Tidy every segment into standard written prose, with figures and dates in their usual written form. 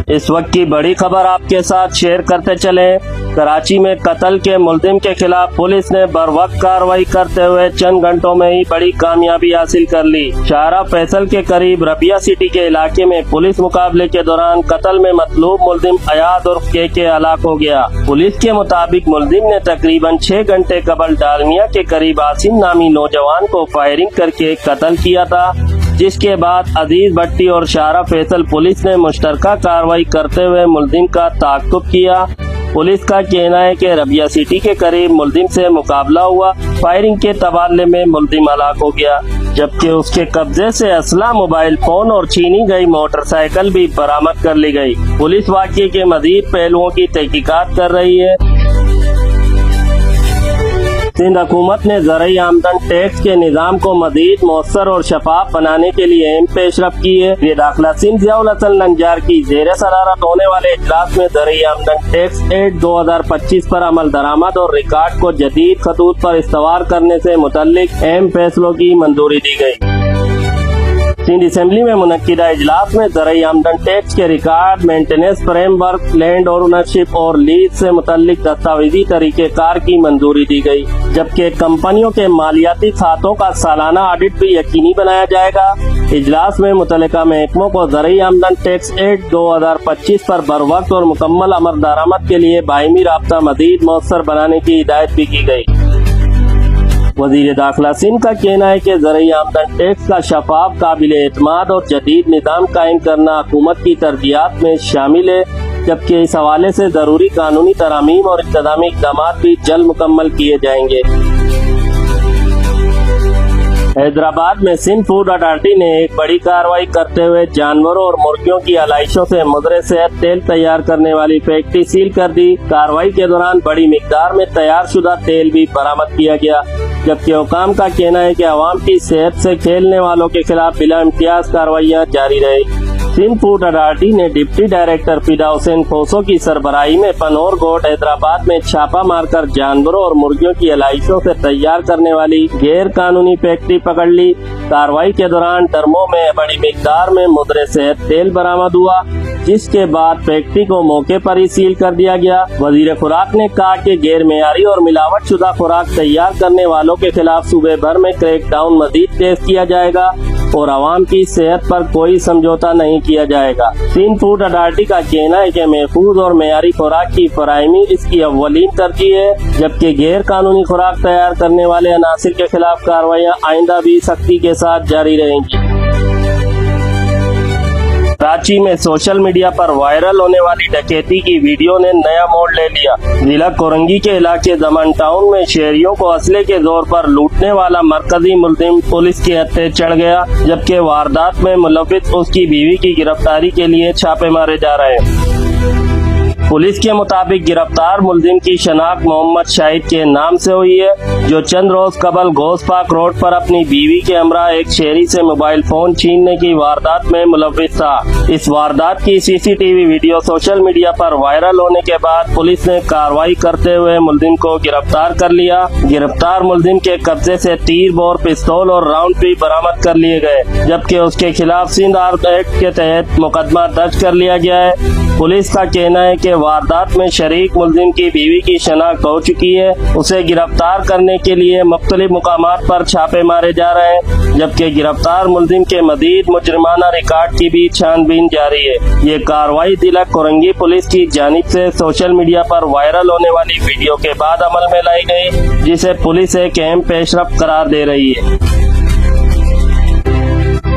اس وقت کی بڑی خبر آپ کے ساتھ شیئر کرتے چلے۔ کراچی میں قتل کے ملزم کے خلاف پولیس نے بروقت کارروائی کرتے ہوئے چند گھنٹوں میں ہی بڑی کامیابی حاصل کر لی۔ شاہراہ فیصل کے قریب ربیہ سٹی کے علاقے میں پولیس مقابلے کے دوران قتل میں مطلوب ملزم ایاز عرف کے ہلاک ہو گیا۔ پولیس کے مطابق ملزم نے تقریباً 6 گھنٹے قبل ڈالمیا کے قریب عاصم نامی نوجوان کو فائرنگ کر کے قتل کیا تھا، جس کے بعد عزیز بھٹی اور شاہراہ فیصل پولیس نے مشترکہ کارروائی کرتے ہوئے ملزم کا تعاقب کیا۔ پولیس کا کہنا ہے کہ ربیہ سٹی کے قریب ملزم سے مقابلہ ہوا، فائرنگ کے تبادلے میں ملزم ہلاک ہو گیا، جبکہ اس کے قبضے سے اسلحہ، موبائل فون اور چھینی گئی موٹر سائیکل بھی برآمد کر لی گئی۔ پولیس واقعے کے مزید پہلوؤں کی تحقیقات کر رہی ہے۔ سندھ حکومت نے زرعی آمدن ٹیکس کے نظام کو مزید مؤثر اور شفاف بنانے کے لیے اہم پیش رفت کی ہے۔ وزیر داخلہ سندھ ضیاء الحسن ننجار کی زیر صدارت ہونے والے اجلاس میں زرعی آمدن ٹیکس ایکٹ 2025 پر عمل درآمد اور ریکارڈ کو جدید خطوط پر استوار کرنے سے متعلق اہم فیصلوں کی منظوری دی گئی۔ سندھ اسمبلی میں منعقدہ اجلاس میں زرعی آمدن ٹیکس کے record, maintenance framework, land ownership اور لیز سے متعلق دستاویزی طریقہ کار کی منظوری دی گئی، جبکہ کمپنیوں کے مالیاتی کھاتوں کا سالانہ آڈٹ بھی یقینی بنایا جائے گا۔ اجلاس میں متعلقہ محکموں کو زرعی آمدن ٹیکس ایکٹ 2025 پر بروقت اور مکمل عمل درآمد کے لیے باہمی رابطہ مزید مؤثر بنانے کی ہدایت بھی کی گئی۔ وزیر داخلہ سندھ کا کہنا ہے کہ زرعی آمدن ٹیکس کا شفاف، قابل اعتماد اور جدید نظام قائم کرنا حکومت کی ترجیحات میں شامل ہے، جبکہ اس حوالے سے ضروری قانونی ترامیم اور انتظامی اقدامات بھی جلد مکمل کیے جائیں گے۔ حیدرآباد میں سندھ فوڈ اتھارٹی نے ایک بڑی کارروائی کرتے ہوئے جانوروں اور مرغیوں کی علائشوں سے مضر صحت تیل تیار کرنے والی فیکٹری سیل کر دی۔ کارروائی کے دوران بڑی مقدار میں تیار شدہ تیل بھی برآمد کیا گیا، جبکہ حکام کا کہنا ہے کہ عوام کی صحت سے کھیلنے والوں کے خلاف بلا امتیاز کارروائیاں جاری رہی۔ سندھ فوڈ اتھارٹی نے ڈپٹی ڈائریکٹر فدا حسین کھوسو کی سربراہی میں پنور گوٹ حیدرآباد میں چھاپہ مار کر جانوروں اور مرغیوں کی علائشوں سے تیار کرنے والی غیر قانونی فیکٹری پکڑ لی۔ کارروائی کے دوران ڈرموں میں بڑی مقدار میں مضر صحت تیل برآمد ہوا، جس کے بعد فیکٹری کو موقع پر ہی سیل کر دیا گیا۔ وزیر خوراک نے کہا کہ غیر معیاری اور ملاوٹ شدہ خوراک تیار کرنے والوں کے خلاف صوبے بھر میں کریک ڈاؤن مزید تیز کیا جائے گا اور عوام کی صحت پر کوئی سمجھوتہ نہیں کیا جائے گا۔ سندھ فوڈ اتھارٹی کا کہنا ہے کہ محفوظ اور معیاری خوراک کی فراہمی اس کی اولین ترجیح ہے، جبکہ غیر قانونی خوراک تیار کرنے والے عناصر کے خلاف کارروائیاں آئندہ بھی سختی کے ساتھ جاری رہیں گی۔ کراچی میں سوشل میڈیا پر وائرل ہونے والی ڈکیتی کی ویڈیو نے نیا موڑ لے لیا۔ ضلع کورنگی کے علاقے زمان ٹاؤن میں شہریوں کو اسلحے کے زور پر لوٹنے والا مرکزی ملزم پولیس کے ہتھے چڑھ گیا، جبکہ واردات میں ملوث اس کی بیوی کی گرفتاری کے لیے چھاپے مارے جا رہے ہیں۔ پولیس کے مطابق گرفتار ملزم کی شناخت محمد شاہد کے نام سے ہوئی ہے، جو چند روز قبل گوس پاک روڈ پر اپنی بیوی کے ہمراہ ایک شہری سے موبائل فون چھیننے کی واردات میں ملوث تھا۔ اس واردات کی CCTV ویڈیو سوشل میڈیا پر وائرل ہونے کے بعد پولیس نے کارروائی کرتے ہوئے ملزم کو گرفتار کر لیا۔ گرفتار ملزم کے قبضے سے تیر بور، پستول اور راؤنڈ بھی برآمد کر لیے گئے، جبکہ اس کے خلاف سندھ آرمز ایکٹ کے تحت مقدمہ درج کر لیا گیا ہے۔ پولیس کا کہنا ہے کہ واردات میں شریک ملزم کی بیوی کی شناخت ہو چکی ہے۔ اسے گرفتار کرنے کے لیے مختلف مقامات پر چھاپے مارے جا رہے ہیں، جبکہ گرفتار ملزم کے مزید مجرمانہ ریکارڈ کی بھی چھان بین جاری ہے۔ یہ کارروائی ضلع کورنگی پولیس کی جانب سے سوشل میڈیا پر وائرل ہونے والی ویڈیو کے بعد عمل میں لائی گئی، جسے پولیس ایک اہم پیش رفت قرار دے رہی ہے۔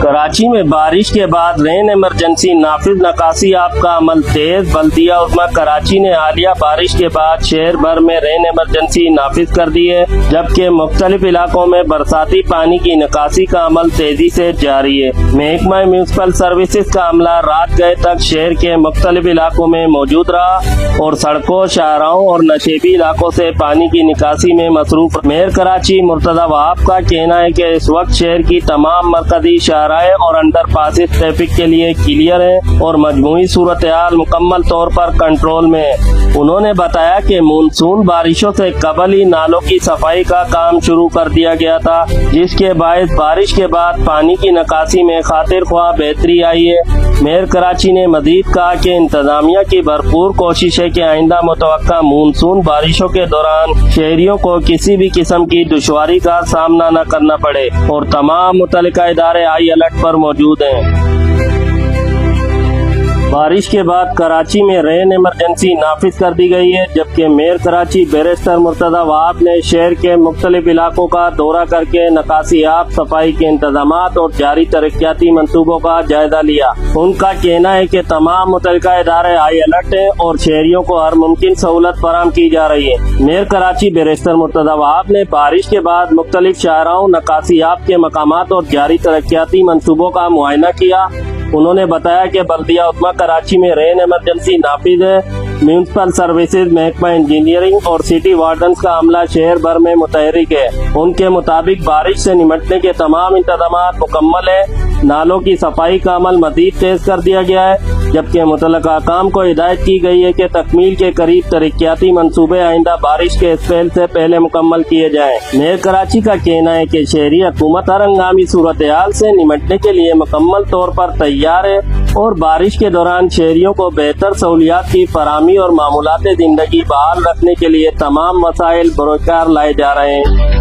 کراچی میں بارش کے بعد رین ایمرجنسی نافذ نکاسی آب کا عمل تیز۔ بلدیہ عظمیٰ کراچی نے حالیہ بارش کے بعد شہر بھر میں رین ایمرجنسی نافذ کر دی ہے، جبکہ مختلف علاقوں میں برساتی پانی کی نکاسی کا عمل تیزی سے جاری ہے۔ محکمہ میونسپل سروسز کا عملہ رات گئے تک شہر کے مختلف علاقوں میں موجود رہا اور سڑکوں، شاہراہوں اور نشیبی علاقوں سے پانی کی نکاسی میں مصروف۔ میئر کراچی مرتضی وہاب کا کہنا ہے کہ اس وقت شہر کی تمام مرکزی شاہراہوں شاہراہیں اور انڈر پاسز ٹریفک کے لیے کلیئر ہیں اور مجموعی صورتحال مکمل طور پر کنٹرول میں ہے۔ انہوں نے بتایا کہ مونسون بارشوں سے قبل ہی نالوں کی صفائی کا کام شروع کر دیا گیا تھا، جس کے باعث بارش کے بعد پانی کی نکاسی میں خاطر خواہ بہتری آئی ہے۔ میئر کراچی نے مزید کہا کہ انتظامیہ کی بھرپور کوشش ہے کہ آئندہ متوقع مونسون بارشوں کے دوران شہریوں کو کسی بھی قسم کی دشواری کا سامنا نہ کرنا پڑے اور تمام متعلقہ ادارے ہائی الرٹ پر موجود ہیں۔ بارش کے بعد کراچی میں رین ایمرجنسی نافذ کر دی گئی ہے، جبکہ میئر کراچی بیرسٹر مرتضی وہاب نے شہر کے مختلف علاقوں کا دورہ کر کے نکاسی آب، صفائی کے انتظامات اور جاری ترقیاتی منصوبوں کا جائزہ لیا۔ ان کا کہنا ہے کہ تمام متعلقہ ادارے ہائی الرٹ ہیں اور شہریوں کو ہر ممکن سہولت فراہم کی جا رہی ہے۔ میئر کراچی بیرسٹر مرتضی وہاب نے بارش کے بعد مختلف شاہراہوں، نکاسی آب کے مقامات اور جاری ترقیاتی منصوبوں کا معائنہ کیا۔ انہوں نے بتایا کہ بلدیہ عظمیٰ کراچی میں رین ایمرجنسی نافذ ہے۔ میونسپل سروسز، محکمہ انجینئرنگ اور سٹی وارڈنز کا عملہ شہر بھر میں متحرک ہے۔ ان کے مطابق بارش سے نمٹنے کے تمام انتظامات مکمل ہیں۔ نالوں کی صفائی کا عمل مزید تیز کر دیا گیا ہے، جبکہ متعلقہ حکام کو ہدایت کی گئی ہے کہ تکمیل کے قریب ترقیاتی منصوبے آئندہ بارش کے اسپیل سے پہلے مکمل کیے جائیں۔ میئر کراچی کا کہنا ہے کہ شہری حکومت ہر ہنگامی صورتحال سے نمٹنے کے لیے مکمل طور پر تیار ہے اور بارش کے دوران شہریوں کو بہتر سہولیات کی فراہمی اور معمولات زندگی بحال رکھنے کے لیے تمام وسائل بروکار لائے جا رہے ہیں۔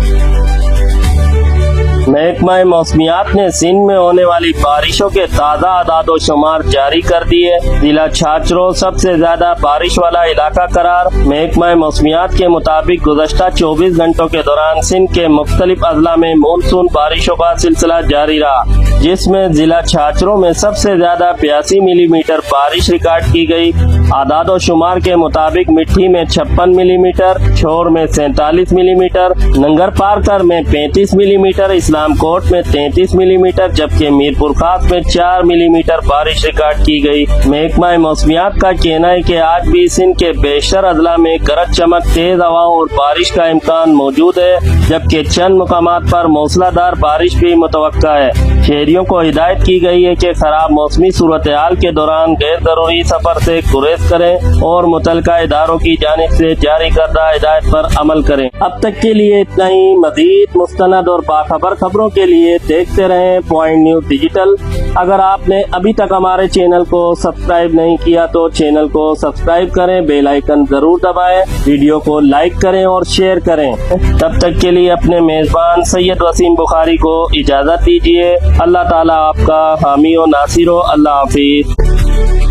محکمہ موسمیات نے سندھ میں ہونے والی بارشوں کے تازہ اعداد و شمار جاری کر دیے۔ ضلع چھاچرو سب سے زیادہ بارش والا علاقہ قرار۔ محکمہ موسمیات کے مطابق گزشتہ 24 گھنٹوں کے دوران سندھ کے مختلف اضلاع میں مونسون بارشوں کا سلسلہ جاری رہا، جس میں ضلع چھاچرو میں سب سے زیادہ 82 ملی میٹر بارش ریکارڈ کی گئی۔ اعداد و شمار کے مطابق مٹھی میں 56 ملی میٹر، چھور میں 47 ملی میٹر، ننگر پارکر میں 35 ملی میٹر، اسلام کوٹ میں 33 ملی میٹر، جبکہ میرپور خاص میں 4 ملی میٹر بارش ریکارڈ کی گئی۔ محکمہ موسمیات کا کہنا ہے کہ آج بھی سندھ کے بیشتر اضلاع میں گرج چمک، تیز ہواؤں اور بارش کا امکان موجود ہے، جبکہ چند مقامات پر موسلا دھار بارش بھی متوقع ہے۔ شہریوں کو ہدایت کی گئی ہے کہ خراب موسمی صورتحال کے دوران غیر ضروری سفر سے گریز کریں اور متعلقہ اداروں کی جانب سے جاری کردہ ہدایت پر عمل کریں۔ اب تک کے لیے اتنا ہی۔ مزید مستند اور باخبر خبروں کے لیے دیکھتے رہیں پوائنٹ نیوز ڈیجیٹل۔ اگر آپ نے ابھی تک ہمارے چینل کو سبسکرائب نہیں کیا تو چینل کو سبسکرائب کریں، بیل آئیکن ضرور دبائیں، ویڈیو کو لائک کریں اور شیئر کریں۔ تب تک کے لیے اپنے میزبان سید وسیم بخاری کو اجازت دیجیے۔ اللہ تعالیٰ آپ کا حامی و ناصر ہو۔ اللہ حافظ۔